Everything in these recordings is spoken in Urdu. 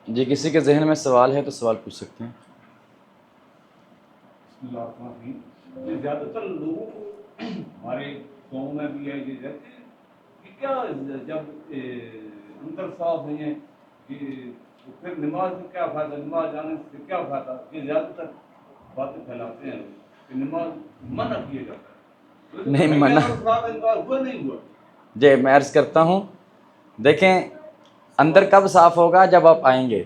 جی کسی کے ذہن میں سوال ہے تو سوال پوچھ سکتے ہیں. بسم اللہ الرحمن الرحیم. یہ زیادہ تر لوگوں کو ہمارے گاؤں میں بھی ہے یہ رہتے ہیں کہ کیا جب اندر صاف نہیں ہے کہ تو پھر نماز میں کیا فائدہ، نماز جانے سے کیا فائدہ. یہ زیادہ تر باتیں پھیلاتے ہیں کہ نماز منع کیے جاتا ہے. نہیں منع. ہوا نہیں ہوا. جی میں عرض کرتا ہوں، دیکھیں اندر کب صاف ہوگا جب آپ آئیں گے.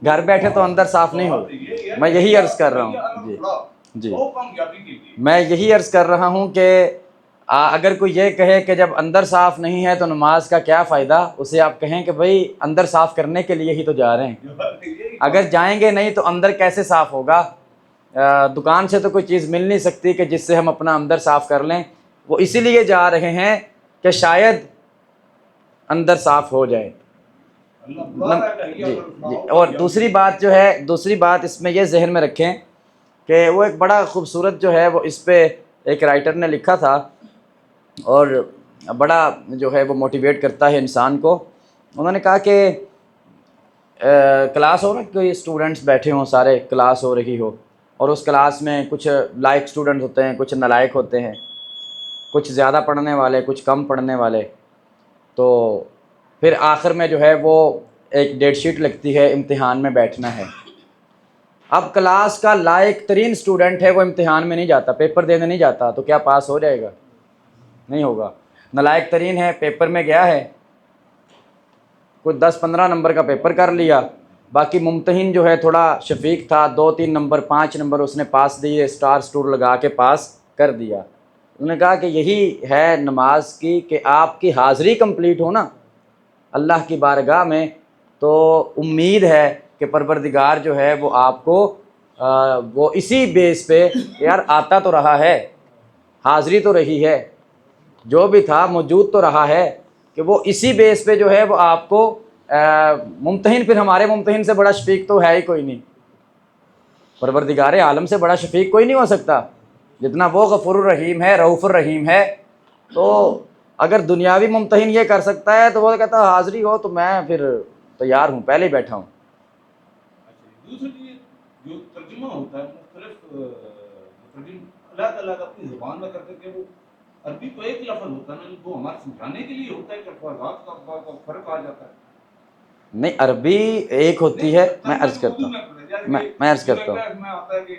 گھر بیٹھے تو اندر صاف نہیں ہوگا. میں یہی عرض کر رہا ہوں. جی میں یہی عرض کر رہا ہوں کہ اگر کوئی یہ کہے کہ جب اندر صاف نہیں ہے تو نماز کا کیا فائدہ، اسے آپ کہیں کہ بھائی اندر صاف کرنے کے لیے ہی تو جا رہے ہیں. اگر جائیں گے نہیں تو اندر کیسے صاف ہوگا؟ دکان سے تو کوئی چیز مل نہیں سکتی کہ جس سے ہم اپنا اندر صاف کر لیں. وہ اسی لیے جا رہے ہیں کہ شاید اندر صاف ہو جائے. جی. اور دوسری بات جو ہے، دوسری بات اس میں یہ ذہن میں رکھیں کہ وہ ایک بڑا خوبصورت جو ہے وہ اس پہ ایک رائٹر نے لکھا تھا اور بڑا جو ہے وہ موٹیویٹ کرتا ہے انسان کو. انہوں نے کہا کہ کلاس ہو نا، کوئی اسٹوڈنٹس بیٹھے ہوں، سارے کلاس ہو رہی ہو اور اس کلاس میں کچھ لائق اسٹوڈنٹ ہوتے ہیں، کچھ نالائق ہوتے ہیں، کچھ زیادہ پڑھنے والے، کچھ کم پڑھنے والے. تو پھر آخر میں جو ہے وہ ایک ڈیٹ شیٹ لگتی ہے، امتحان میں بیٹھنا ہے. اب کلاس کا لائق ترین اسٹوڈنٹ ہے وہ امتحان میں نہیں جاتا، پیپر دینے نہیں جاتا، تو کیا پاس ہو جائے گا؟ نہیں ہوگا. نالائق ترین ہے، پیپر میں گیا ہے، کوئی 10-15 نمبر کا پیپر کر لیا، باقی ممتحن جو ہے تھوڑا شفیق تھا، 2-3 نمبر 5 نمبر اس نے پاس دیے، اسٹار سٹور لگا کے پاس کر دیا. انہوں نے کہا کہ یہی ہے نماز کی، کہ آپ کی حاضری کمپلیٹ ہو نا اللہ کی بارگاہ میں، تو امید ہے کہ پروردگار جو ہے وہ آپ کو وہ اسی بیس پہ، یار آتا تو رہا ہے، حاضری تو رہی ہے، جو بھی تھا موجود تو رہا ہے، کہ وہ اسی بیس پہ جو ہے وہ آپ کو ممتحن، پھر ہمارے ممتحن سے بڑا شفیق تو ہے ہی کوئی نہیں. پروردگار عالم سے بڑا شفیق کوئی نہیں ہو سکتا جتنا وہ غفور الرحیم ہے، رؤوف الرحیم ہے. تو اگر دنیاوی ممتحن یہ کر سکتا ہے تو وہ کہتا ہے حاضری ہو تو میں پھر تیار ہوں، پہلے ہی بیٹھا ہوں. دوسری جو ترجمہ ہوتا ہے مختلف مترجم الگ الگ اپنی زبان میں کرتے کہ وہ عربی تو ایک لفظ ہوتا ہے نا، وہ ہمارے سمجھانے کے لیے ہوتا ہے کہ الفاظات کا فرق آ جاتا ہے. نہیں عربی ایک ہوتی ہے. میں عرض کرتا ہوں، میں عرض کرتا ہوں. میں آتا ہے کہ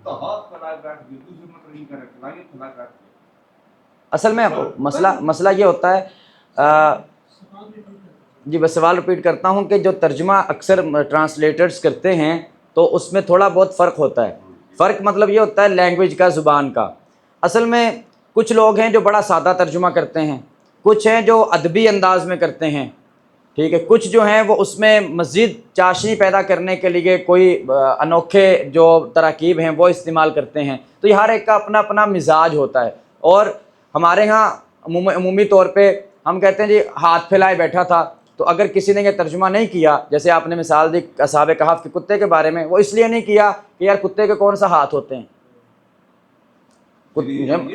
ہاتھ پھیلائے بیٹھ گئے، دوسرے مترجم کرے پھیلائے پھیلائے بیٹھ گئے. اصل میں مسئلہ یہ ہوتا ہے، جی بس سوال ریپیٹ کرتا ہوں کہ جو ترجمہ اکثر ٹرانسلیٹرز کرتے ہیں تو اس میں تھوڑا بہت فرق ہوتا ہے. فرق مطلب یہ ہوتا ہے لینگویج کا، زبان کا. اصل میں کچھ لوگ ہیں جو بڑا سادہ ترجمہ کرتے ہیں، کچھ ہیں جو ادبی انداز میں کرتے ہیں، ٹھیک ہے، کچھ جو ہیں وہ اس میں مزید چاشنی پیدا کرنے کے لیے کوئی انوکھے جو تراکیب ہیں وہ استعمال کرتے ہیں. تو یہ ہر ایک کا اپنا اپنا مزاج ہوتا ہے. اور ہمارے ہاں عمومی طور پہ ہم کہتے ہیں جی ہاتھ پھیلائے بیٹھا تھا، تو اگر کسی نے یہ ترجمہ نہیں کیا، جیسے آپ نے مثال دی اصحاب کہف کے کتے کے بارے میں، وہ اس لیے نہیں کیا کہ یار کتے کے کون سا ہاتھ ہوتے ہیں،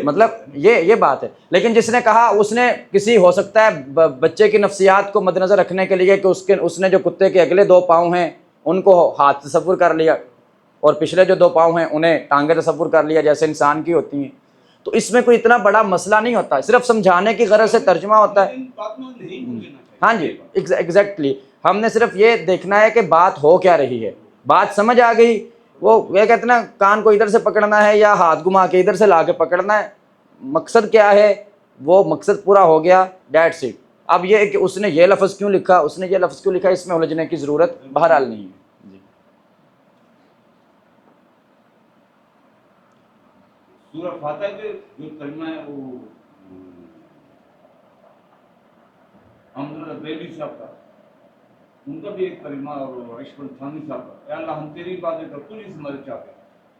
مطلب یہ بات ہے. لیکن جس نے کہا، اس نے کسی ہو سکتا ہے بچے کی نفسیات کو مد نظر رکھنے کے لیے کہ اس نے جو کتے کے اگلے 2 پاؤں ہیں ان کو ہاتھ تصور کر لیا اور پچھلے جو 2 پاؤں ہیں انہیں ٹانگیں تصور کر لیا جیسے انسان کی ہوتی ہیں. تو اس میں کوئی اتنا بڑا مسئلہ نہیں ہوتا، صرف سمجھانے کی غرض سے ترجمہ ہوتا ہے. ہاں جی ایگزیکٹلی. ہم نے صرف یہ دیکھنا ہے کہ بات ہو کیا رہی ہے. بات سمجھ آ گئی، وہ یہ کہتے ہیں نا کان کو ادھر سے پکڑنا ہے یا ہاتھ گھما کے ادھر سے لا کے پکڑنا ہے، مقصد کیا ہے، وہ مقصد پورا ہو گیا، دیٹس اٹ. اب یہ کہ اس نے یہ لفظ کیوں لکھا، اس نے یہ لفظ کیوں لکھا، اس میں الجھنے کی ضرورت بہرحال نہیں ہے. جی سورہ فاتحہ کے جو ترجمہ ہے وہ احمد بریلوی صاحب کا، ان کا بھی ایک ترجمہ، اور اشفق تھانوی صاحب کا، اے اللہ ہم تیری باتیں تو تو نہیں سمجھ چاہتے،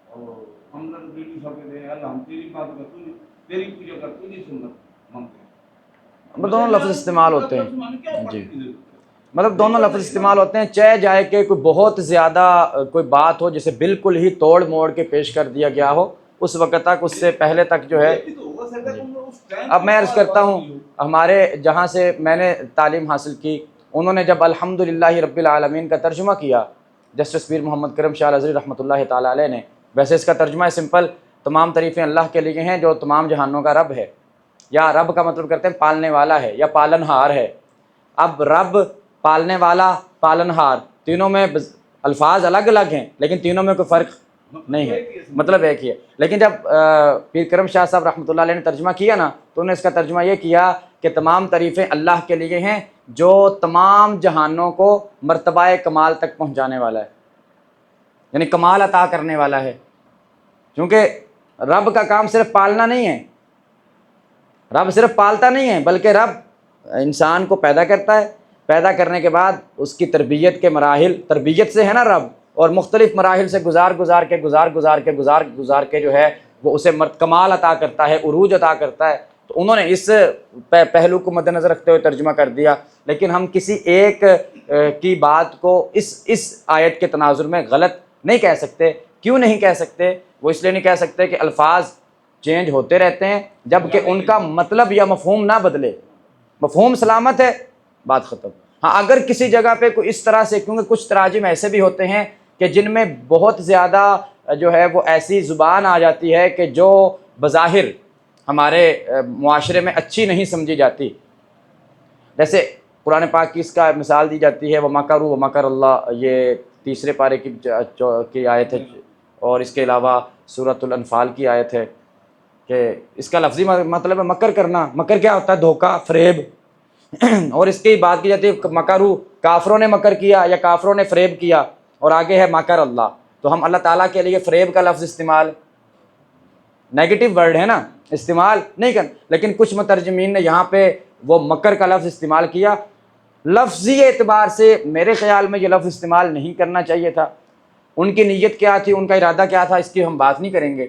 اور احمد بریلوی صاحب کہتے ہیں اے اللہ ہم تیری باتیں تو تیری پوجا کر تو نہیں سنت مانگتے. دونوں لفظ استعمال ہوتے ہیں. جی مطلب دونوں لفظ استعمال ہوتے ہیں، چاہے جائے کہ کوئی بہت زیادہ کوئی بات ہو جسے بالکل ہی توڑ موڑ کے پیش کر دیا گیا ہو، اس وقت تک، اس سے پہلے تک جو ہے. اب میں عرض کرتا ہوں، ہمارے جہاں سے میں نے تعلیم حاصل کی انہوں نے جب الحمدللہ رب العالمین کا ترجمہ کیا جسٹس پیر محمد کرم شاہ رضوی رحمۃ اللہ تعالیٰ علیہ نے، ویسے اس کا ترجمہ ہے سمپل، تمام تعریفیں اللہ کے لیے ہیں جو تمام جہانوں کا رب ہے، یا رب کا مطلب کرتے ہیں پالنے والا ہے یا پالن ہار ہے۔ اب رب، پالنے والا، پالن ہار، تینوں میں الفاظ الگ الگ ہیں لیکن تینوں میں کوئی فرق نہیں ہے، مطلب ایک ہی ہے۔ لیکن جب پیر کرم شاہ صاحب رحمۃ اللہ علیہ نے ترجمہ کیا نا تو انہوں نے اس کا ترجمہ یہ کیا کہ تمام تعریفیں اللہ کے لیے ہیں جو تمام جہانوں کو مرتبہ کمال تک پہنچانے والا ہے، یعنی کمال عطا کرنے والا ہے، کیونکہ رب کا کام صرف پالنا نہیں ہے، رب صرف پالتا نہیں ہے بلکہ رب انسان کو پیدا کرتا ہے، پیدا کرنے کے بعد اس کی تربیت کے مراحل، تربیت سے ہے نا رب، اور مختلف مراحل سے گزار کے جو ہے وہ اسے کمال عطا کرتا ہے، عروج عطا کرتا ہے۔ تو انہوں نے اس پہلو کو مد نظر رکھتے ہوئے ترجمہ کر دیا، لیکن ہم کسی ایک کی بات کو اس آیت کے تناظر میں غلط نہیں کہہ سکتے۔ کیوں نہیں کہہ سکتے؟ وہ اس لیے نہیں کہہ سکتے کہ الفاظ چینج ہوتے رہتے ہیں جبکہ ان کا مطلب یا مفہوم نہ بدلے، مفہوم سلامت ہے، بات ختم۔ ہاں اگر کسی جگہ پہ کوئی اس طرح سے، کیونکہ کچھ تراجم ایسے بھی ہوتے ہیں کہ جن میں بہت زیادہ جو ہے وہ ایسی زبان آ جاتی ہے کہ جو بظاہر ہمارے معاشرے میں اچھی نہیں سمجھی جاتی، جیسے قرآن پاک کی اس کا مثال دی جاتی ہے وَمَكَرُوا وَمَكَرَ اللَّهُ، یہ تیسرے پارے کی آیت ہے، اور اس کے علاوہ سورۃ الانفال کی آیت ہے کہ اس کا لفظی مطلب ہے مکر کرنا۔ مکر کیا ہوتا ہے؟ دھوکہ، فریب۔ اور اس کی بات کی جاتی ہے مکرو، کافروں نے مکر کیا یا کافروں نے فریب کیا، اور آگے ہے مکر اللہ۔ تو ہم اللہ تعالیٰ کے لیے فریب کا لفظ استعمال، نیگیٹو ورڈ ہے نا، استعمال نہیں کر، لیکن کچھ مترجمین نے یہاں پہ وہ مکر کا لفظ استعمال کیا۔ لفظی اعتبار سے میرے خیال میں یہ لفظ استعمال نہیں کرنا چاہیے تھا۔ ان کی نیت کیا تھی، ان کا ارادہ کیا تھا، اس کی ہم بات نہیں کریں گے۔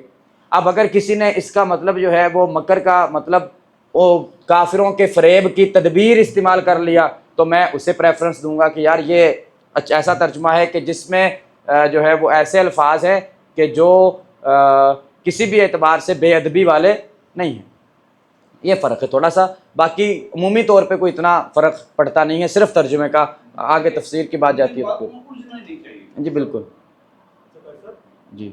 اب اگر کسی نے اس کا مطلب جو ہے وہ مکر کا مطلب وہ کافروں کے فریب کی تدبیر استعمال کر لیا تو میں اسے پریفرنس دوں گا کہ یار یہ ایسا ترجمہ ہے کہ جس میں جو ہے وہ ایسے الفاظ ہیں کہ جو کسی بھی اعتبار سے بے ادبی والے نہیں ہیں۔ یہ فرق ہے تھوڑا سا، باقی عمومی طور پہ کوئی اتنا فرق پڑتا نہیں ہے، صرف ترجمے کا، آگے تفسیر کی بات جاتی ہے۔ جی بالکل جی۔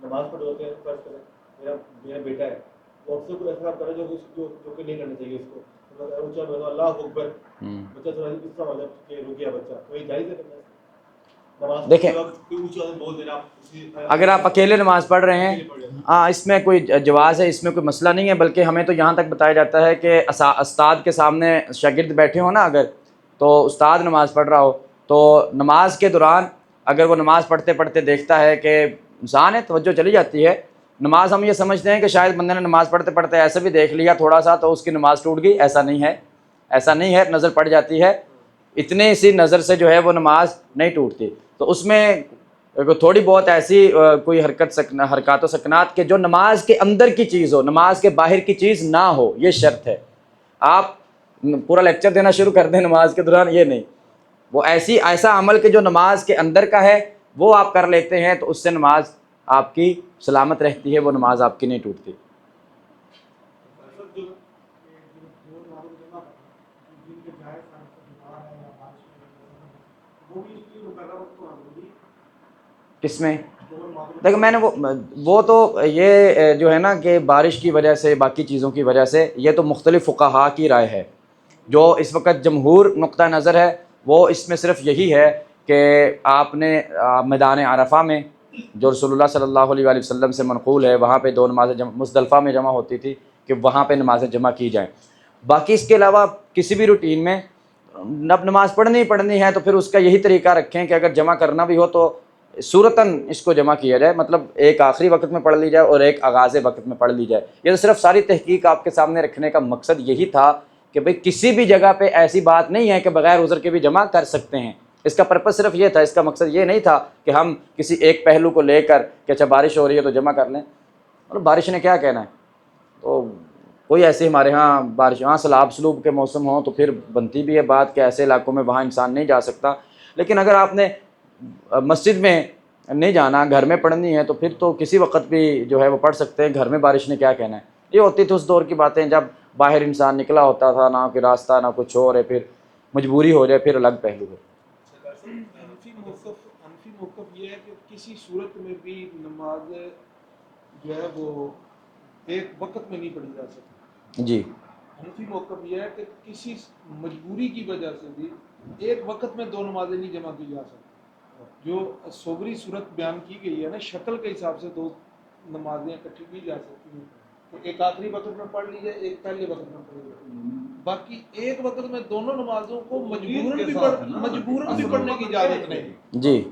نماز پڑھ ہوتے ہیں، فرض کریں میرا بیٹا ہے، وہ اکثر کوئی ایسا کام کرے جو کہ نہیں کرنا چاہیے، اس کو اونچا بولو اللہ اکبر، بچہ تھوڑا اس طرح مطلب کہ رک گیا بچہ، تو یہ جائز ہے کرنا؟ دیکھیں اگر آپ اکیلے نماز پڑھ رہے ہیں، ہاں اس میں کوئی جواز ہے، اس میں کوئی مسئلہ نہیں ہے، بلکہ ہمیں تو یہاں تک بتایا جاتا ہے کہ استاد کے سامنے شاگرد بیٹھے ہوں نا، اگر تو استاد نماز پڑھ رہا ہو تو نماز کے دوران اگر وہ نماز پڑھتے پڑھتے دیکھتا ہے کہ انسان ہے، توجہ چلی جاتی ہے نماز، ہم یہ سمجھتے ہیں کہ شاید بندے نے نماز پڑھتے پڑھتے ایسے بھی دیکھ لیا تھوڑا سا تو اس کی نماز ٹوٹ گئی، ایسا نہیں ہے، ایسا نہیں ہے، نظر پڑ جاتی ہے، اتنے سی نظر سے جو ہے وہ نماز نہیں ٹوٹتی۔ تو اس میں تھوڑی بہت ایسی کوئی حرکات و سکنات کہ جو نماز کے اندر کی چیز ہو، نماز کے باہر کی چیز نہ ہو، یہ شرط ہے۔ آپ پورا لیکچر دینا شروع کر دیں نماز کے دوران، یہ نہیں، وہ ایسا عمل کہ جو نماز کے اندر کا ہے وہ آپ کر لیتے ہیں تو اس سے نماز آپ کی سلامت رہتی ہے، وہ نماز آپ کی نہیں ٹوٹتی۔ کس میں؟ دیکھو میں نے وہ تو یہ جو ہے نا کہ بارش کی وجہ سے، باقی چیزوں کی وجہ سے، یہ تو مختلف فقہاء کی رائے ہے۔ جو اس وقت جمہور نقطہ نظر ہے وہ اس میں صرف یہی ہے کہ آپ نے میدان عرفہ میں جو رسول اللہ صلی اللہ علیہ وآلہ وسلم سے منقول ہے، وہاں پہ 2 نمازیں مزدلفہ میں جمع ہوتی تھی کہ وہاں پہ نمازیں جمع کی جائیں۔ باقی اس کے علاوہ کسی بھی روٹین میں اب نماز پڑھنی ہے تو پھر اس کا یہی طریقہ رکھیں کہ اگر جمع کرنا بھی ہو تو صورتاً اس کو جمع کیا جائے، مطلب ایک آخری وقت میں پڑھ لی جائے اور ایک آغاز وقت میں پڑھ لی جائے۔ یہ تو صرف ساری تحقیق آپ کے سامنے رکھنے کا مقصد یہی تھا کہ بھئی کسی بھی جگہ پہ ایسی بات نہیں ہے کہ بغیر عذر کے بھی جمع کر سکتے ہیں۔ اس کا پرپس صرف یہ تھا، اس کا مقصد یہ نہیں تھا کہ ہم کسی ایک پہلو کو لے کر کہ اچھا بارش ہو رہی ہے تو جمع کر لیں، اور بارش نے کیا کہنا ہے۔ تو کوئی ایسے ہمارے ہاں بارش، ہاں سیلاب سلوب کے موسم ہوں تو پھر بنتی بھی ہے بات کہ ایسے علاقوں میں وہاں انسان نہیں جا سکتا، لیکن اگر آپ نے مسجد میں نہیں جانا، گھر میں پڑھنی ہے تو پھر تو کسی وقت بھی جو ہے وہ پڑھ سکتے ہیں، گھر میں بارش نے کیا کہنا ہے. یہ ہوتی تھی اس دور کی باتیں جب باہر انسان نکلا ہوتا تھا، نہ کوئی راستہ نہ کچھ اور ہے، پھر مجبوری ہو جائے پھر الگ پہلو ہے. حنفی موقف یہ ہے کہ کسی صورت میں بھی نماز جو ہے وہ ایک وقت میں نہیں پڑھی جا سکتی. جی حنفی موقف یہ ہے کہ کسی مجبوری کی وجہ سے بھی ایک وقت میں دو نمازیں نہیں جمع کی جا سکتی. جو صبری صورت بیان کی گئی ہے نا، شکل کے حساب سے دو نمازیں اکٹھی کی جا سکتی ہیں، تو ایک آخری وقت میں پڑھ لی جائے، ایک پہلے وقت میں پڑھ لی جائے. باقی ایک وقت میں دونوں نمازوں کو مجبوراً بھی پڑھنے کی اجازت نہیں. جی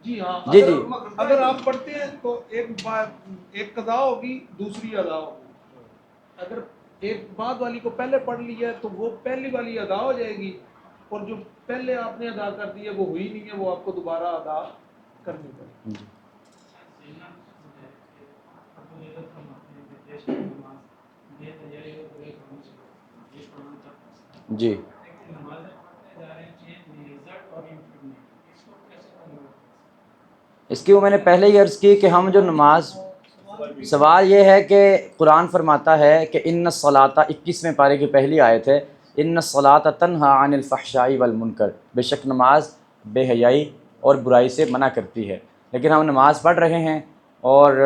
جی ہاں، جی جی اگر آپ پڑھتے ہیں تو ایک قضا ہوگی، دوسری ادا ہوگی. اگر ایک بعد والی کو پہلے پڑھ لیا ہے تو وہ پہلی والی ادا ہو جائے گی، اور جو پہلے آپ نے ادا کر دی ہے وہ ہوئی نہیں ہے، وہ آپ کو دوبارہ ادا کرنی پڑے گی. جی اس کی وہ میں نے پہلے ہی عرض کی کہ ہم جو نماز، سوال یہ ہے کہ قرآن فرماتا ہے کہ ان الصلاۃ، 21ویں پارے کی پہلی آیت ہے، ان الصلاۃ تنہی عن الفحشاء والمنکر، بے شک نماز بے حیائی اور برائی سے منع کرتی ہے. لیکن ہم نماز پڑھ رہے ہیں اور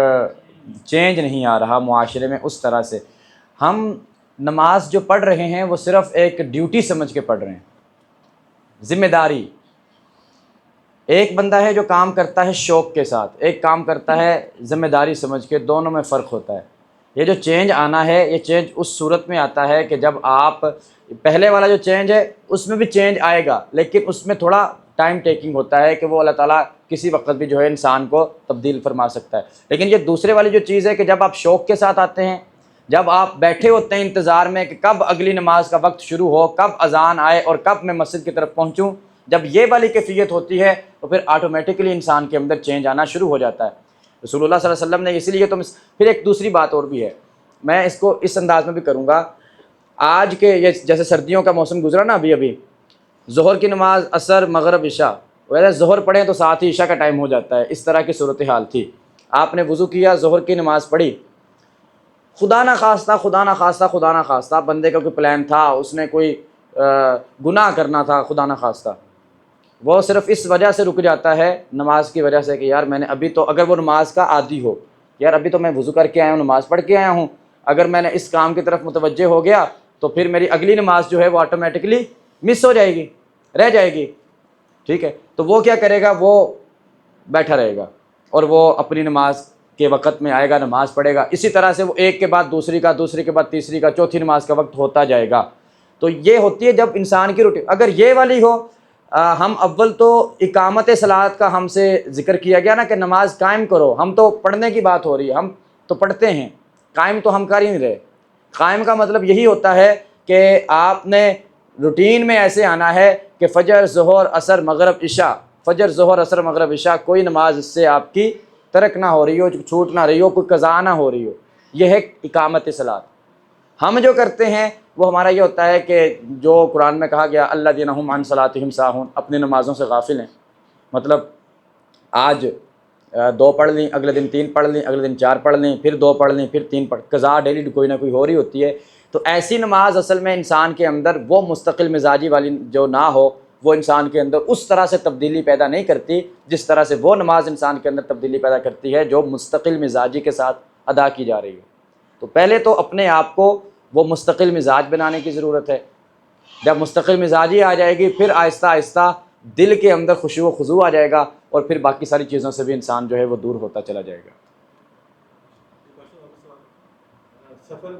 چینج نہیں آ رہا معاشرے میں اس طرح سے. ہم نماز جو پڑھ رہے ہیں وہ صرف ایک ڈیوٹی سمجھ کے پڑھ رہے ہیں، ذمہ داری. ایک بندہ ہے جو کام کرتا ہے شوق کے ساتھ، ایک کام کرتا ہے ذمہ داری سمجھ کے، دونوں میں فرق ہوتا ہے. یہ جو چینج آنا ہے، یہ چینج اس صورت میں آتا ہے کہ جب آپ، پہلے والا جو چینج ہے اس میں بھی چینج آئے گا، لیکن اس میں تھوڑا ٹائم ٹیکنگ ہوتا ہے کہ وہ اللہ تعالیٰ کسی وقت بھی جو ہے انسان کو تبدیل فرما سکتا ہے. لیکن یہ دوسرے والی جو چیز ہے کہ جب آپ شوق کے ساتھ آتے ہیں، جب آپ بیٹھے ہوتے ہیں انتظار میں کہ کب اگلی نماز کا وقت شروع ہو، کب اذان آئے اور کب میں مسجد کی طرف پہنچوں، جب یہ والی کیفیت ہوتی ہے تو پھر آٹومیٹکلی انسان کے اندر چینج آنا شروع ہو جاتا ہے. رسول اللہ صلی اللہ علیہ وسلم نے اسی لیے تو پھر ایک دوسری بات اور بھی ہے، میں اس کو اس انداز میں بھی کروں گا. آج کے یہ جیسے سردیوں کا موسم گزرا نا، ابھی ظہر کی نماز، عصر، مغرب، عشاء، ویسے ظہر پڑھیں تو ساتھ ہی عشاء کا ٹائم ہو جاتا ہے، اس طرح کی صورتحال تھی. آپ نے وضو کیا، ظہر کی نماز پڑھی، خدا نہ خواستہ بندے کا کوئی پلان تھا، اس نے کوئی گناہ کرنا تھا، خدا نہ خواستہ، وہ صرف اس وجہ سے رک جاتا ہے نماز کی وجہ سے کہ یار میں نے ابھی تو، اگر وہ نماز کا عادی ہو، یار ابھی تو میں وضو کر کے آیا ہوں، نماز پڑھ کے آیا ہوں، اگر میں نے اس کام کی طرف متوجہ ہو گیا تو پھر میری اگلی نماز جو ہے وہ آٹومیٹکلی مس ہو جائے گی، رہ جائے گی. ٹھیک ہے، تو وہ کیا کرے گا، وہ بیٹھا رہے گا اور وہ اپنی نماز کے وقت میں آئے گا، نماز پڑھے گا. اسی طرح سے وہ ایک کے بعد دوسری کا، دوسری کے بعد تیسری کا، چوتھی نماز کا وقت ہوتا جائے گا. تو یہ ہوتی ہے جب انسان کی روٹین. اگر یہ والی ہو، ہم اول تو اقامت صلاۃ کا ہم سے ذکر کیا گیا نا کہ نماز قائم کرو، ہم تو پڑھنے کی بات ہو رہی ہے، ہم تو پڑھتے ہیں، قائم تو ہم کر ہی نہیں رہے. قائم کا مطلب یہی ہوتا ہے کہ آپ نے روٹین میں ایسے آنا ہے کہ فجر، ظہر، عصر، مغرب، عشاء، فجر، ظہر، عصر، مغرب، عشاء، کوئی نماز اس سے آپ کی ترک نہ ہو رہی ہو، چھوٹ نہ رہی ہو، کوئی قضا نہ ہو رہی ہو. یہ ہے اقامت صلاۃ. ہم جو کرتے ہیں وہ ہمارا یہ ہوتا ہے کہ جو قرآن میں کہا گیا الذین ھم عن صلاتہم ساہون، اپنی نمازوں سے غافل ہیں. مطلب آج 2 پڑھ لیں، اگلے دن 3 پڑھ لیں، اگلے دن 4 پڑھ لیں، پھر 2 پڑھ لیں، پھر 3 پڑھ، قضا ڈیلی کوئی نہ کوئی ہو رہی ہوتی ہے. تو ایسی نماز اصل میں انسان کے اندر وہ مستقل مزاجی والی جو نہ ہو، وہ انسان کے اندر اس طرح سے تبدیلی پیدا نہیں کرتی جس طرح سے وہ نماز انسان کے اندر تبدیلی پیدا کرتی ہے جو مستقل مزاجی کے ساتھ ادا کی جا رہی ہے. تو پہلے تو اپنے آپ کو وہ مستقل مزاج بنانے کی ضرورت ہے. جب مستقل مزاجی آ جائے گی پھر آہستہ آہستہ دل کے اندر خشوع و خضوع آ جائے گا اور پھر باقی ساری چیزوں سے بھی انسان جو ہے وہ دور ہوتا چلا جائے گا. سفر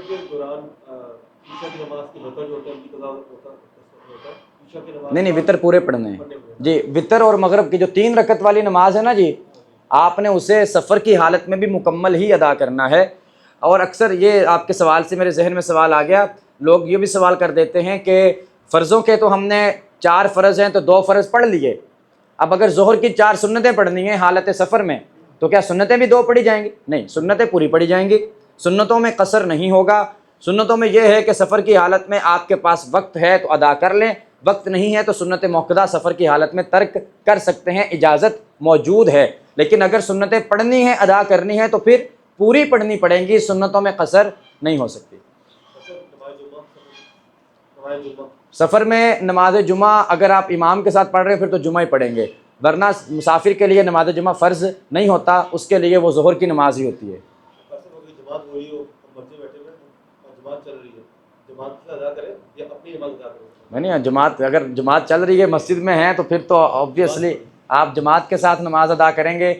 کے دوران عشاء کی نماز کی وتر جو ہوتا ہے ان کی قضا ہوتا ہے. عشاء کی نماز نہیں وطر پورے پڑھنے ہیں جی. وطر اور مغرب کی جو 3 رکعت والی نماز ہے نا جی، آپ نے اسے سفر کی حالت میں بھی مکمل ہی ادا کرنا ہے. اور اکثر یہ آپ کے سوال سے میرے ذہن میں سوال آ گیا، لوگ یہ بھی سوال کر دیتے ہیں کہ فرضوں کے تو ہم نے 4 فرض ہیں تو 2 فرض پڑھ لیے، اب اگر ظہر کی 4 سنتیں پڑھنی ہیں حالت سفر میں تو کیا سنتیں بھی 2 پڑھی جائیں گی؟ نہیں، سنتیں پوری پڑھی جائیں گی. سنتوں میں قصر نہیں ہوگا. سنتوں میں یہ ہے کہ سفر کی حالت میں آپ کے پاس وقت ہے تو ادا کر لیں، وقت نہیں ہے تو سنت موقدہ سفر کی حالت میں ترک کر سکتے ہیں، اجازت موجود ہے۔ لیکن اگر سنتیں پڑھنی ہیں، ادا کرنی ہیں، تو پھر پوری پڑھنی پڑیں گی، سنتوں میں قصر نہیں ہو سکتی۔ سفر میں نماز جمعہ اگر آپ امام کے ساتھ پڑھ رہے ہیں پھر تو جمعہ ہی پڑھیں گے، ورنہ مسافر کے لیے نماز جمعہ فرض نہیں ہوتا، اس کے لیے وہ ظہر کی نماز ہی ہوتی ہے۔ جماعت ہو رہی ہو، مسجد بیٹھے ہوئے اور جماعت چل رہی ہے، جماعت سے ادا کریں یا اپنی نماز ادا کریں؟ نہیں، جماعت اگر جماعت چل رہی ہے مسجد میں ہیں تو پھر تو آبویسلی آپ جماعت کے ساتھ نماز ادا کریں گے۔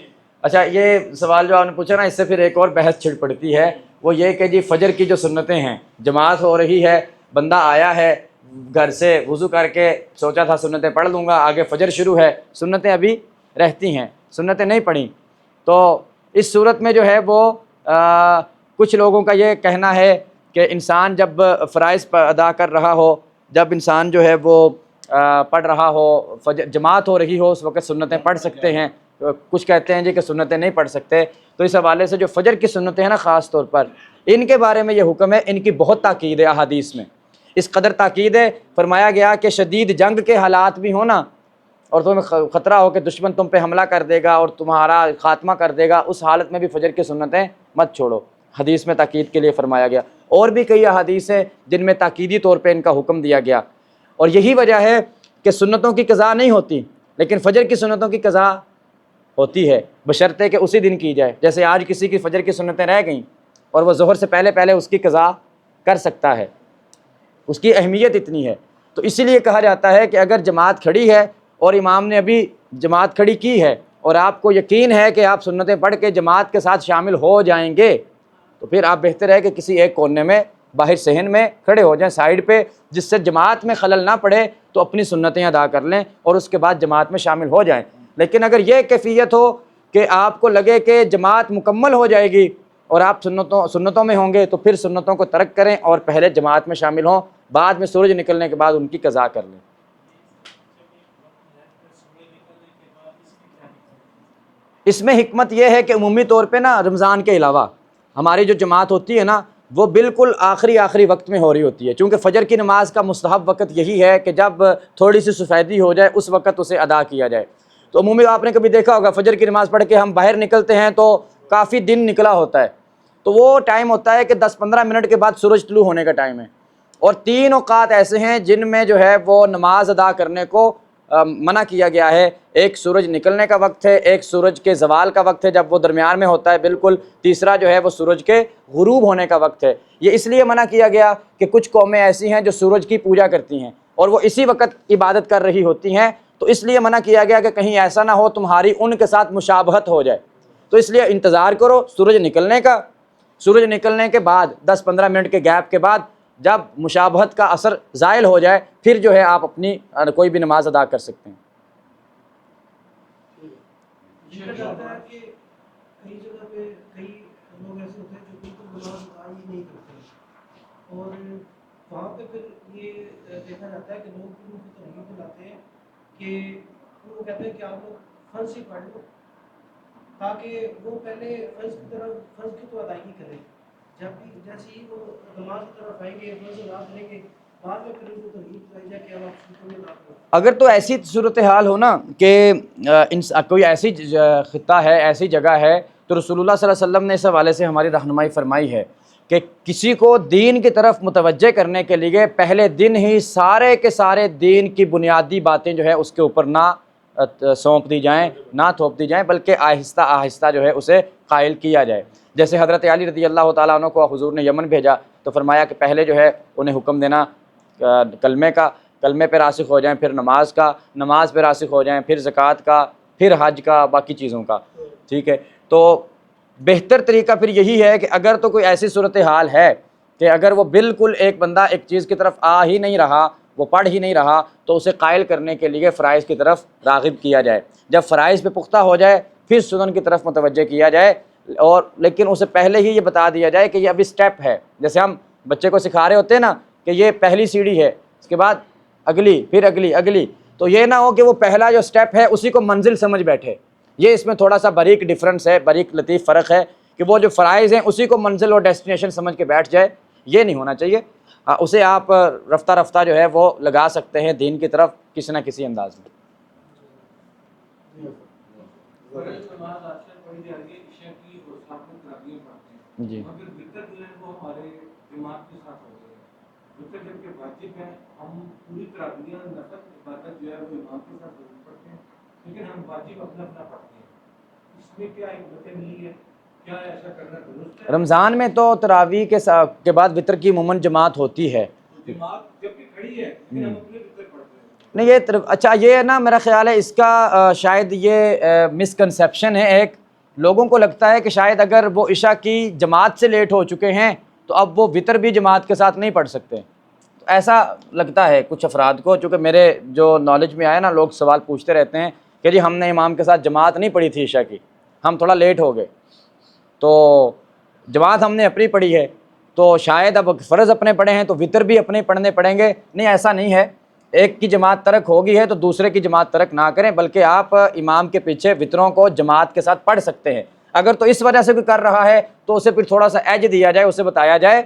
اچھا، یہ سوال جو آپ نے پوچھا نا، اس سے پھر ایک اور بحث چھڑ پڑتی ہے، وہ یہ کہ جی فجر کی جو سنتیں ہیں، جماعت ہو رہی ہے، بندہ آیا ہے گھر سے وضو کر کے، سوچا تھا سنتیں پڑھ لوں گا، آگے فجر شروع ہے، سنتیں ابھی رہتی ہیں، سنتیں نہیں پڑھیں، تو اس صورت میں جو ہے وہ کچھ لوگوں کا یہ کہنا ہے کہ انسان جب فرائض ادا کر رہا ہو، جب انسان جو ہے وہ پڑھ رہا ہو، جماعت ہو رہی ہو، اس وقت سنتیں پڑھ سکتے ہیں۔ کچھ کہتے ہیں جی کہ سنتیں نہیں پڑھ سکتے، تو اس حوالے سے جو فجر کی سنتیں ہیں نا، خاص طور پر ان کے بارے میں یہ حکم ہے، ان کی بہت تاکید ہے احادیث میں، اس قدر تاکید ہے، فرمایا گیا کہ شدید جنگ کے حالات بھی ہونا اور تمہیں خطرہ ہو کہ دشمن تم پہ حملہ کر دے گا اور تمہارا خاتمہ کر دے گا، اس حالت میں بھی فجر کی سنتیں مت چھوڑو، حدیث میں تاکید کے لیے فرمایا گیا۔ اور بھی کئی احادیث ہیں جن میں تاکیدی طور پہ ان کا حکم دیا گیا، اور یہی وجہ ہے کہ سنتوں کی قضا نہیں ہوتی، لیکن فجر کی سنتوں کی قضا ہوتی ہے، بشرطے کہ اسی دن کی جائے۔ جیسے آج کسی کی فجر کی سنتیں رہ گئیں اور وہ ظہر سے پہلے پہلے اس کی قضا کر سکتا ہے، اس کی اہمیت اتنی ہے۔ تو اسی لیے کہا جاتا ہے کہ اگر جماعت کھڑی ہے اور امام نے ابھی جماعت کھڑی کی ہے اور آپ کو یقین ہے کہ آپ سنتیں پڑھ کے جماعت کے ساتھ شامل ہو جائیں گے، تو پھر آپ بہتر ہے کہ کسی ایک کونے میں باہر صحن میں کھڑے ہو جائیں، سائیڈ پہ، جس سے جماعت میں خلل نہ پڑے، تو اپنی سنتیں ادا کر لیں اور اس کے بعد جماعت میں شامل ہو جائیں۔ لیکن اگر یہ کیفیت ہو کہ آپ کو لگے کہ جماعت مکمل ہو جائے گی اور آپ سنتوں میں ہوں گے، تو پھر سنتوں کو ترک کریں اور پہلے جماعت میں شامل ہوں، بعد میں سورج نکلنے کے بعد ان کی قضا کر لیں۔ اس میں حکمت یہ ہے کہ عمومی طور پہ نا، رمضان کے علاوہ ہماری جو جماعت ہوتی ہے نا، وہ بالکل آخری وقت میں ہو رہی ہوتی ہے، چونکہ فجر کی نماز کا مستحب وقت یہی ہے کہ جب تھوڑی سی سفیدی ہو جائے اس وقت اسے ادا کیا جائے۔ تو عمومی آپ نے کبھی دیکھا ہوگا فجر کی نماز پڑھ کے ہم باہر نکلتے ہیں تو کافی دن نکلا ہوتا ہے، تو وہ ٹائم ہوتا ہے کہ 10-15 منٹ کے بعد سورج طلوع ہونے کا ٹائم ہے، اور 3 اوقات ایسے ہیں جن میں جو ہے وہ نماز ادا کرنے کو منع کیا گیا ہے۔ ایک سورج نکلنے کا وقت ہے، ایک سورج کے زوال کا وقت ہے جب وہ درمیان میں ہوتا ہے بالکل، تیسرا جو ہے وہ سورج کے غروب ہونے کا وقت ہے۔ یہ اس لیے منع کیا گیا کہ کچھ قومیں ایسی ہیں جو سورج کی پوجا کرتی ہیں اور وہ اسی وقت عبادت کر رہی ہوتی ہیں، تو اس لیے منع کیا گیا کہ کہیں ایسا نہ ہو تمہاری ان کے ساتھ مشابہت ہو جائے، تو اس لیے انتظار کرو سورج نکلنے کا، سورج نکلنے کے بعد 10-15 منٹ کے گیپ کے بعد جب مشابہت کا اثر زائل ہو جائے، پھر جو ہے آپ اپنی کوئی بھی نماز ادا کر سکتے ہیں۔ ذکر جاتا ہے کہ کئی جگہ پہ کئی لوگ ایسے ہوتے ہیں جو بالکل نماز ادا ہی نہیں کرتے، اور وہاں پہ پھر یہ دیکھا جاتا ہے کہ لوگ ان کو ترغیب دلاتے ہیں کہ ان کو کہتے ہیں کہ آپ لوگ فرض ہی پڑھ لو، تاکہ وہ پہلے فرض کی تو ادائیگی کریں، جب بھی جیسے ہی وہ نماز کی طرف آئیں گے، فرض ادا کریں گے، بعد میں پھر ان کو ترغیب دلائی جائے کہ اب آپ سنتوں میں ادا کرو۔ اگر تو ایسی صورتحال ہو نا کہ کوئی ایسی خطہ ہے، ایسی جگہ ہے، تو رسول اللہ صلی اللہ علیہ وسلم نے اس حوالے سے ہماری رہنمائی فرمائی ہے کہ کسی کو دین کی طرف متوجہ کرنے کے لیے پہلے دن ہی سارے کے سارے دین کی بنیادی باتیں جو ہے اس کے اوپر نہ سونپ دی جائیں، نہ تھوپ دی جائیں، بلکہ آہستہ آہستہ جو ہے اسے قائل کیا جائے۔ جیسے حضرت علی رضی اللہ تعالیٰ عنہ کو حضور نے یمن بھیجا تو فرمایا کہ پہلے جو ہے انہیں حکم دینا کلمے کا، کلمے پہ راسخ ہو جائیں، پھر نماز کا، نماز پہ راسخ ہو جائیں، پھر زکوٰۃ کا، پھر حج کا، باقی چیزوں کا، ٹھیک ہے۔ تو بہتر طریقہ پھر یہی ہے کہ اگر تو کوئی ایسی صورتحال ہے کہ اگر وہ بالکل ایک بندہ ایک چیز کی طرف آ ہی نہیں رہا، وہ پڑھ ہی نہیں رہا، تو اسے قائل کرنے کے لیے فرائض کی طرف راغب کیا جائے۔ جب فرائض پہ پختہ ہو جائے پھر سنن کی طرف متوجہ کیا جائے، اور لیکن اسے پہلے ہی یہ بتا دیا جائے کہ یہ ابھی سٹیپ ہے، جیسے ہم بچے کو سکھا رہے ہوتے ہیں نا کہ یہ پہلی سیڑھی ہے، اس کے بعد اگلی، پھر اگلی، تو یہ نہ ہو کہ وہ پہلا جو سٹیپ ہے اسی کو منزل سمجھ بیٹھے۔ یہ اس میں تھوڑا سا باریک ڈیفرنس ہے، باریک لطیف فرق ہے کہ وہ جو فرائض ہیں اسی کو منزل اور ڈیسٹینیشن سمجھ کے بیٹھ جائے، یہ نہیں ہونا چاہیے۔ اسے آپ رفتہ رفتہ جو ہے وہ لگا سکتے ہیں دین کی طرف کسی نہ کسی انداز میں. نماز آج کل پڑھی جا رہی ہے عشاء کی اور ساتھ میں تراویح پڑھتے ہیں جی مگر وتر جو ہے وہ ہمارے جماعت کے ساتھ ہو گئے ہیں. وتر جبکہ واجب ہے, ہم پوری تراویح نفل عبادت جو ہے وہ امام کے ساتھ ضرور پڑھتے ہیں, لیکن ہم واجب اپنا اپنا پڑھتے ہیں. اس میں کیا ایک باتیں ملی ہے, کیا ایسا کرنا درست ہے؟ رمضان میں تو تراویح کے بعد وطر کی عموماً جماعت ہوتی ہے. جماعت جبکہ کھڑی ہے لیکن ہم اپنے وتر پڑھتے ہیں. نہیں یہ اچھا یہ ہے نا, میرا خیال ہے اس کا شاید یہ مسکنسیپشن ہے ایک. لوگوں کو لگتا ہے کہ شاید اگر وہ عشاء کی جماعت سے لیٹ ہو چکے ہیں تو اب وہ وطر بھی جماعت کے ساتھ نہیں پڑھ سکتے. تو ایسا لگتا ہے کچھ افراد کو, چونکہ میرے جو نالج میں آیا نا, لوگ سوال پوچھتے رہتے ہیں کہ جی ہم نے امام کے ساتھ جماعت نہیں پڑھی تھی عشاء کی, ہم تھوڑا لیٹ ہو گئے, تو جماعت ہم نے اپنی پڑھی ہے تو شاید اب فرض اپنے پڑھے ہیں تو وطر بھی اپنے پڑھنے پڑیں گے. نہیں, ایسا نہیں ہے. ایک کی جماعت ترک ہوگی ہے تو دوسرے کی جماعت ترک نہ کریں, بلکہ آپ امام کے پیچھے وطروں کو جماعت کے ساتھ پڑھ سکتے ہیں. اگر تو اس وجہ سے کوئی کر رہا ہے تو اسے پھر تھوڑا سا ایج دیا جائے, اسے بتایا جائے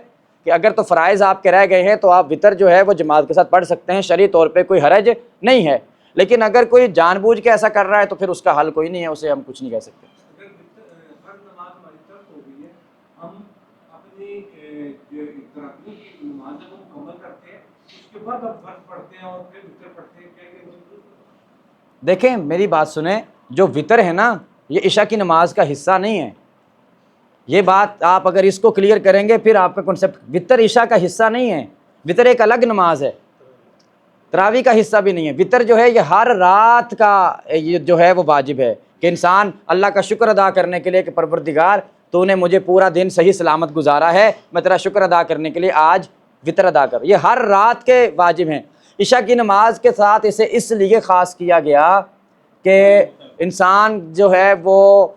کہ اگر تو فرائض آپ کے رہ گئے ہیں تو آپ وطر جو ہے وہ جماعت کے ساتھ پڑھ سکتے ہیں, شرعی طور پہ کوئی حرج نہیں ہے. لیکن اگر کوئی جان بوجھ کے ایسا کر رہا ہے تو پھر اس کا حل کوئی نہیں ہے, اسے ہم کچھ نہیں کہہ سکتے. اگر ہر نماز ہماری طرف ہو گئی ہے, ہم اپنی تراویح کی نماز کو مکمل کرتے ہیں, اس کے بعد اب فرض پڑھتے ہیں اور پھر وتر پڑھتے ہیں, کیا یہ درست ہے؟ دیکھیں میری بات سنیں, جو وطر ہے نا یہ عشاء کی نماز کا حصہ نہیں ہے. یہ بات آپ اگر اس کو کلیئر کریں گے پھر آپ کا کنسیپٹ, وطر عشاء کا حصہ نہیں ہے. وطر ایک الگ نماز ہے, تراویح کا حصہ بھی نہیں ہے. وطر جو ہے یہ ہر رات کا یہ جو ہے وہ واجب ہے کہ انسان اللہ کا شکر ادا کرنے کے لیے کہ پروردگار تو نے مجھے پورا دن صحیح سلامت گزارا ہے, میں تیرا شکر ادا کرنے کے لیے آج وطر ادا کر. یہ ہر رات کے واجب ہیں. عشاء کی نماز کے ساتھ اسے اس لیے خاص کیا گیا کہ انسان جو ہے وہ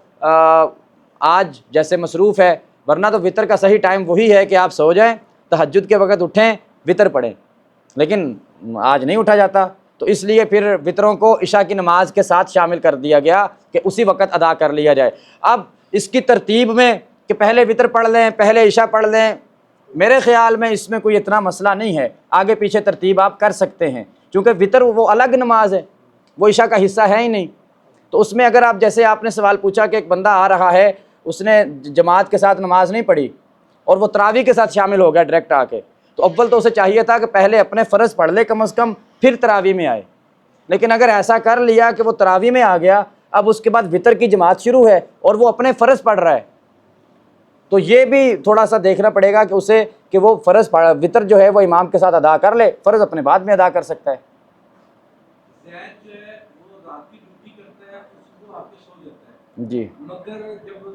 آج جیسے مصروف ہے, ورنہ تو وطر کا صحیح ٹائم وہی ہے کہ آپ سو جائیں, تہجد کے وقت اٹھیں, وطر پڑھیں, لیکن آج نہیں اٹھا جاتا. تو اس لیے پھر وطروں کو عشاء کی نماز کے ساتھ شامل کر دیا گیا کہ اسی وقت ادا کر لیا جائے. اب اس کی ترتیب میں کہ پہلے وطر پڑھ لیں پہلے عشاء پڑھ لیں, میرے خیال میں اس میں کوئی اتنا مسئلہ نہیں ہے. آگے پیچھے ترتیب آپ کر سکتے ہیں, کیونکہ وطر وہ الگ نماز ہے, وہ عشاء کا حصہ ہے ہی نہیں. تو اس میں اگر آپ جیسے آپ نے سوال پوچھا کہ ایک بندہ آ رہا ہے, اس نے جماعت کے ساتھ نماز نہیں پڑھی اور وہ تراویح کے ساتھ شامل ہو گیا ڈائریکٹ آ کے, تو اول تو اسے چاہیے تھا کہ پہلے اپنے فرض پڑھ لے کم از کم, پھر تراویح میں آئے. لیکن اگر ایسا کر لیا کہ وہ تراویح میں آ گیا, اب اس کے بعد وطر کی جماعت شروع ہے اور وہ اپنے فرض پڑھ رہا ہے, تو یہ بھی تھوڑا سا دیکھنا پڑے گا کہ اسے کہ وہ فرض وطر جو ہے وہ امام کے ساتھ ادا کر لے, فرض اپنے بعد میں ادا کر سکتا ہے. زید جو ہے وہ رات کی ڈیوٹی کرتا ہے, اس کو آ کے سو جاتا ہے جی, مگر جب وہ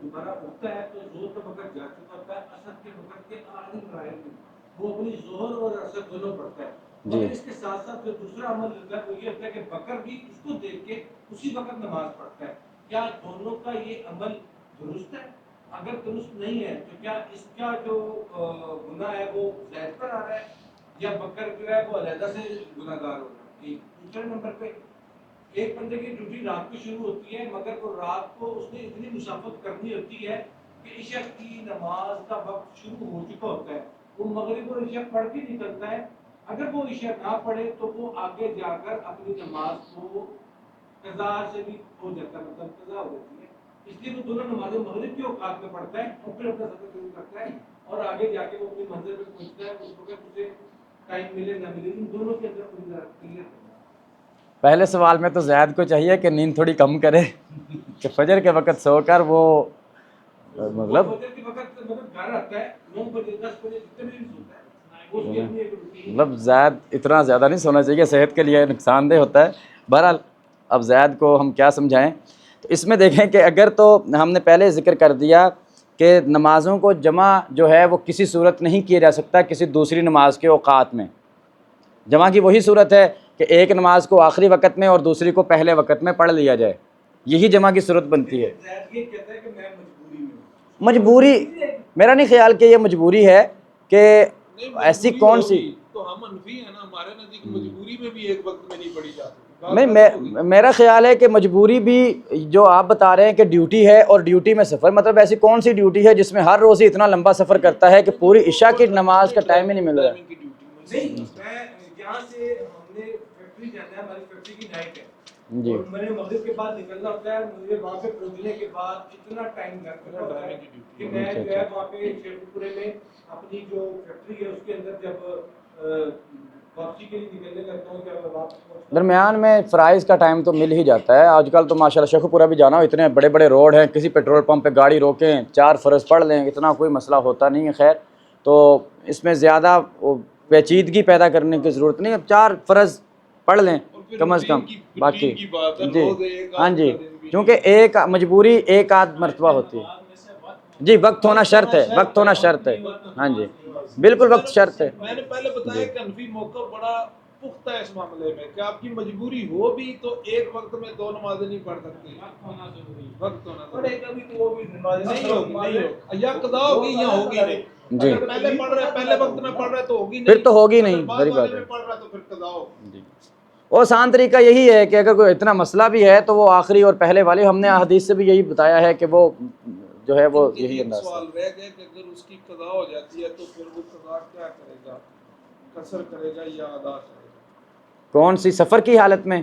دوبارہ اٹھتا ہے تو زہر کا وقت جا چکا ہوتا ہے, اثر کے وقت کے آخری مراحل میں وہ اپنی ظہر اور اثر دونوں پڑھتا ہے. مگر اس کے ساتھ ساتھ جو دوسرا عمل ہوتا ہے وہ یہ ہوتا ہے کہ بکر بھی اس کو دیکھ کے اسی وقت نماز پڑھتا ہے. کیا دونوں کا یہ عمل درست ہے؟ اگر درست نہیں ہے تو کیا اس کا جو گناہ ہے وہ زید پر آ رہا ہے یا بکر جو ہے وہ علیحدہ سے گناہ گار ہو رہا ہے؟ دوسرے نمبر پہ ایک بندے کی ڈیوٹی رات کو شروع ہوتی ہے, مگر وہ رات کو اس نے اتنی مسافت کرنی ہوتی ہے کہ عشاء کی نماز کا وقت شروع ہو چکا ہوتا ہے, وہ مغرب اور عشاء پڑھ کے نکلتا ہے. اگر وہ عشاء نہ پڑھے تو وہ آگے جا کر اپنی نماز کو قضا سے بھی ہو جاتا ہے, مطلب قضا ہو جاتی ہے. اس لیے وہ دونوں نمازیں مغرب کے اوقات میں پڑھتا ہے اور پھر اپنا سفر شروع کرتا ہے, اور آگے جا کے وہ اپنی منزل پہ پہنچتا ہے. اس وقت اسے ٹائم ملے نہ ملے, ان دونوں کے اندر کلیئر کرنا. پہلے سوال میں تو زید کو چاہیے کہ نیند تھوڑی کم کرے, کہ فجر کے وقت سو کر وہ مطلب فجر کے وقت مطلب گھر آتا ہے 9 بجے 10 بجے جتنے بھی سوتا ہے, وہ اس کی اپنی ایک روٹین. مطلب زید اتنا زیادہ نہیں سونا چاہیے, صحت کے لیے نقصان دہ ہوتا ہے. بہرحال اب زید کو ہم کیا سمجھائیں. تو اس میں دیکھیں کہ اگر تو ہم نے پہلے ذکر کر دیا کہ نمازوں کو جمع جو ہے وہ کسی صورت نہیں کیا جا سکتا کسی دوسری نماز کے اوقات میں. جمع کی وہی صورت ہے کہ ایک نماز کو آخری وقت میں اور دوسری کو پہلے وقت میں پڑھ لیا جائے, یہی جمع کی صورت بنتی ہے. زید یہ کہتا ہے کہ میں مجبوری میں ہوں. مجبوری میرا نہیں خیال کہ یہ مجبوری ہے, کہ نہیں، ایسی مجبوری کون ہوگی سی تو ہم منفی ہیں نا, ہمارے نزدیک مجبوری میں بھی ایک وقت میں نہیں پڑھی جاتی. نہیں میرا خیال ہے کہ مجبوری بھی جو آپ بتا رہے ہیں کہ ڈیوٹی ہے اور ڈیوٹی میں سفر، مطلب ایسی کون سی ڈیوٹی ہے جس میں ہر روز ہی اتنا لمبا سفر کرتا ہے کہ پوری عشاء کی نماز کا ٹائم ہی نہیں مل رہا ہے؟ نہیں میں یہاں سے ہم نے فیکٹری جانا ہے، ہماری فیکٹری کی نائٹ ہے جی اور میں نے مغرب کے بعد نکلنا ہوتا ہے، مجھے وہاں پہ پہنچنے کے بعد اتنا ٹائم لگتا ہوتا ہے کہ میں جو ہے وہاں پہ شیخو پورے میں اپنی جو فیکٹری ہے اس کے اندر جب واپسی کے لیے نکلنے لگتا ہوں جب میں واپس درمیان میں فرائض کا ٹائم تو مل ہی جاتا ہے. آج کل تو ماشاء اللہ شیخو پورہ بھی جانا ہو، اتنے بڑے بڑے روڈ ہیں، کسی پیٹرول پمپ پہ گاڑی روکیں 4 فرض پڑھ لیں، اتنا کوئی مسئلہ ہوتا نہیں ہے. خیر تو اس میں زیادہ پیچیدگی پیدا کرنے کی ضرورت نہیں، اب 4 فرض پڑھ لیں کم از کم. باقی جی ہاں جی، کیونکہ ایک مجبوری ایک آدھ مرتبہ ہوتی ہے. جی وقت ہونا شرط ہے، وقت ہونا شرط ہے. ہاں جی بالکل وقت شرط ہے. میں نے پہلے بتایا کہ حنفی موقف بڑا پختہ ہے اس معاملے میں کہ آپ کی مجبوری ہو بھی تو ایک وقت میں 2 نمازیں نہیں پڑھ سکتے. وقت ہونا ضروری نہیں ہوگی، یا قضا ہوگی یا ہوگی نہیں. جی اگر پہلے پڑھ رہے پہلے وقت میں پڑھ رہے تو ہوگی نہیں، پھر تو ہوگی نہیں، اگر بعد بڑی والے بات ہے. میں پڑھ رہا تو پھر قضا ہوگی. جی اور آسان طریقہ یہی ہے کہ اگر کوئی اتنا مسئلہ بھی ہے تو وہ آخری اور پہلے والی، ہم نے حدیث سے بھی یہی بتایا ہے کہ وہ جو ہے وہ یہی ایک انداز سوال رہ گیا کہ اگر اس کی قضا ہو جاتی ہے تو پھر وہ قضا کیا کرے گا؟ قصر کرے گا یا ادا کرے گا؟ کون سی سفر کی حالت میں؟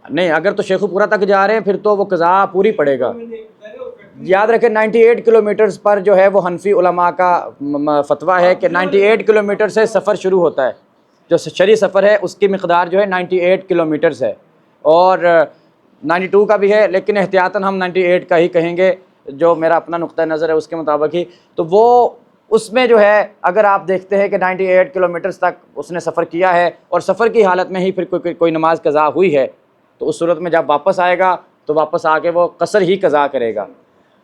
نہیں اگر تو شیخو پورہ تک جا رہے ہیں پھر تو وہ قضا پوری پڑے گا. یاد رکھیں 98 کلومیٹرز پر جو ہے وہ حنفی علماء کا فتویٰ ہے کہ 98 کلومیٹر سے سفر شروع ہوتا ہے. جو شرعی سفر ہے اس کی مقدار جو ہے 98 کلومیٹرز ہے، اور 92 کا بھی ہے، لیکن احتیاطاً ہم 98 کا ہی کہیں گے جو میرا اپنا نقطہ نظر ہے اس کے مطابق ہی. تو وہ اس میں جو ہے اگر آپ دیکھتے ہیں کہ 98 کلومیٹرز تک اس نے سفر کیا ہے اور سفر کی حالت میں ہی پھر کوئی نماز قضا ہوئی ہے تو اس صورت میں جب واپس آئے گا تو واپس آ کے وہ قصر ہی قضا کرے گا.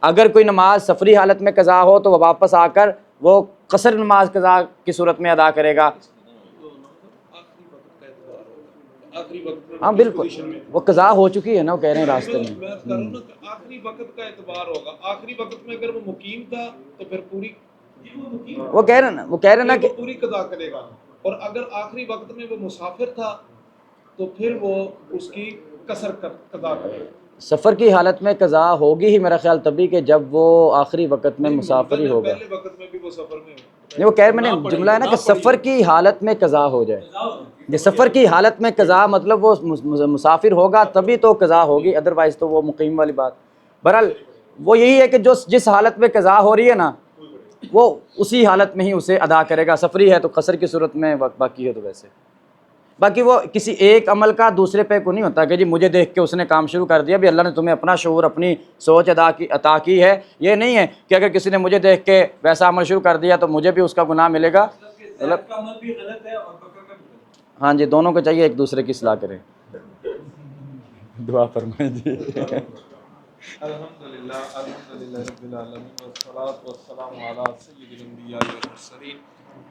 اگر کوئی نماز سفری حالت میں قضا ہو تو وہ واپس آ کر وہ قصر نماز قضا کی صورت میں ادا کرے گا. ہاں بالکل وہ قضا ہو چکی ہے نا، وہ کہہ رہے ہیں راستے میں. آخری وقت کا اعتبار ہوگا. آخری وقت میں اگر وہ مقیم تھا تو پھر پوری وہ کہہ رہے ہیں نا کہ پوری قضا کرے گا، اور اگر آخری وقت میں وہ مسافر تھا تو پھر وہ اس کی قصر قضا کرے گا. سفر کی حالت میں قضا ہوگی ہی میرا خیال تبھی کہ جب وہ آخری وقت میں مسافر ہی ہوگا. پہلے وقت میں بھی وہ سفر میں ہو. نہیں وہ کہہ رہے، میں نے جملہ ہے نا کہ سفر کی حالت میں قضا ہو جائے. یہ سفر کی حالت میں قضا مطلب وہ مسافر ہوگا تبھی تو قضا ہوگی، ادروائز تو وہ مقیم والی بات. بہرحال وہ یہی ہے کہ جس حالت میں قضا ہو رہی ہے نا وہ اسی حالت میں ہی اسے ادا کرے گا. سفری ہے تو قصر کی صورت میں، باقی ہے تو ویسے. باقی وہ کسی ایک عمل کا دوسرے پہ کو نہیں ہوتا کہ جی مجھے دیکھ کے اس نے کام شروع کر دیا. بھی اللہ نے تمہیں اپنا شعور اپنی سوچ عطا کی ہے. یہ نہیں ہے کہ اگر کسی نے مجھے دیکھ کے ویسا عمل شروع کر دیا تو مجھے بھی اس کا گناہ ملے گا. ہاں جی دونوں کو چاہیے ایک دوسرے کی اصلاح کریں. دعا فرمائیں جی. الحمدللہ رب العالمین والصلاة والسلام علی سید الانبیاء والمرسلین.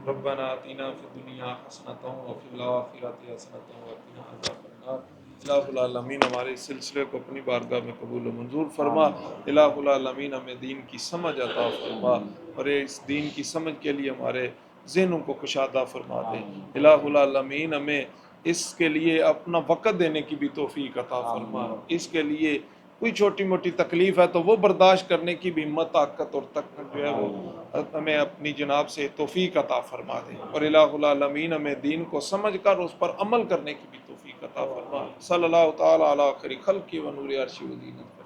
ربنا آتنا فی الدنیا حسنۃ وفی الآخرۃ حسنۃ وقنا عذاب النار. الہ العالمین ہمارے اس سلسلے کو اپنی بارگاہ میں قبول و منظور فرما. الہ العالمین ہمیں دین کی سمجھ عطا فرما، اور اس دین کی سمجھ کے لیے ہمارے ذہنوں کو کشادہ فرما دے. الہ العالمین ہمیں اس کے لیے اپنا وقت دینے کی بھی توفیق عطا فرما. اس کے لیے کوئی چھوٹی موٹی تکلیف ہے تو وہ برداشت کرنے کی بھی ہمت، طاقت اور طاقت جو ہے وہ ہمیں اپنی جناب سے توفیق عطا فرما دے. اور الہ العالمین ہمیں دین کو سمجھ کر اس پر عمل کرنے کی بھی توفیق عطا فرما. صلی اللہ تعالی علی خیر خلق و نور عرش و زینت.